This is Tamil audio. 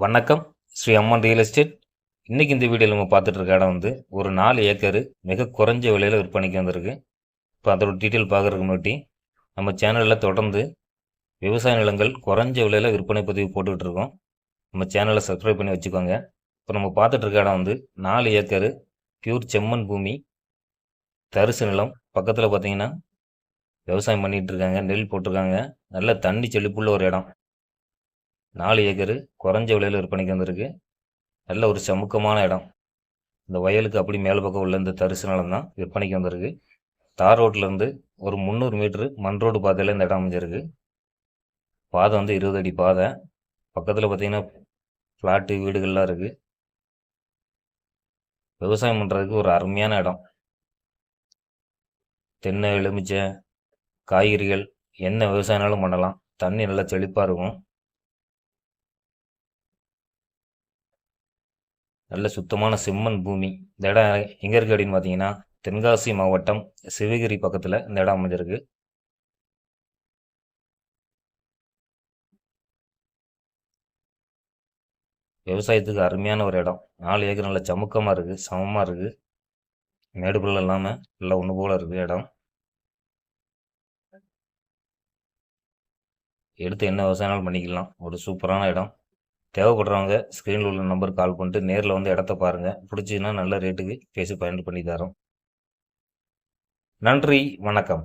வணக்கம். ஸ்ரீ அம்மன் ரியல் எஸ்டேட். இன்னைக்கு இந்த வீடியோவில் நம்ம பார்த்துட்டு இருக்க இடம் வந்து ஒரு 4 ஏக்கரு மிக குறைஞ்ச விலையில் விற்பனைக்கு வந்திருக்கு. இப்போ அதோட டீட்டெயில் பார்க்குறதுக்கு முன்னாடி நம்ம சேனலில் தொடர்ந்து விவசாய நிலங்கள் குறைஞ்ச விலையில் விற்பனை பதிவு போட்டுக்கிட்டு இருக்கோம். நம்ம சேனலை சப்ஸ்கிரைப் பண்ணி வச்சுக்கோங்க. இப்போ நம்ம பார்த்துட்டு இருக்க இடம் வந்து 4 ஏக்கரு பியூர் செம்மண் பூமி, தரிசு நிலம். பக்கத்தில் பார்த்தீங்கன்னா விவசாயம் பண்ணிகிட்டு இருக்காங்க, நெல் போட்டிருக்காங்க. நல்ல தண்ணி செழிப்புள்ள ஒரு இடம். 4 ஏக்கரு குறைஞ்ச விலையில் விற்பனைக்கு வந்திருக்கு. நல்ல ஒரு சமுக்கமான இடம். இந்த வயலுக்கு அப்படி மேல் பக்கம் உள்ள இந்த தரிசு நிலம் தான் விற்பனைக்கு வந்திருக்கு. தார் ரோட்லேருந்து ஒரு 300 மீட்ரு மண் ரோடு பாதையில் இந்த இடம் அமைஞ்சிருக்கு. பாதை வந்து 20 அடி பாதை. பக்கத்தில் பார்த்தீங்கன்னா ஃப்ளாட்டு வீடுகள்லாம் இருக்குது. விவசாயம் பண்ணுறதுக்கு ஒரு அருமையான இடம். தென்னை, எலுமிச்சை, காய்கறிகள் என்ன விவசாயம்னாலும் பண்ணலாம். தண்ணி நல்லா செழிப்பாக இருக்கும். நல்ல சுத்தமான செம்மண் பூமி. இந்த இடம் எங்கே இருக்குது அப்படின்னு பார்த்தீங்கன்னா தென்காசி மாவட்டம் சிவகிரி பக்கத்தில் இந்த இடம் அமைஞ்சிருக்கு. விவசாயத்துக்கு அருமையான ஒரு இடம். 4 ஏக்கர் நல்ல சமுக்கமாக இருக்குது, சமமாக இருக்குது. மேடுக்குள்ள இல்லாமல் நல்லா ஒன்று போல் இருக்குது இடம். எடுத்து என்ன விவசாயம்னாலும் பண்ணிக்கலாம். ஒரு சூப்பரான இடம். தேவைப்படுறவங்க ஸ்க்ரீனில் உள்ள நம்பருக்கு கால் பண்ணிட்டு நேரில் வந்து இடத்த பாருங்கள். பிடிச்சின்னா நல்ல ரேட்டுக்கு பேசி பயன்படுத்தி தரோம். நன்றி, வணக்கம்.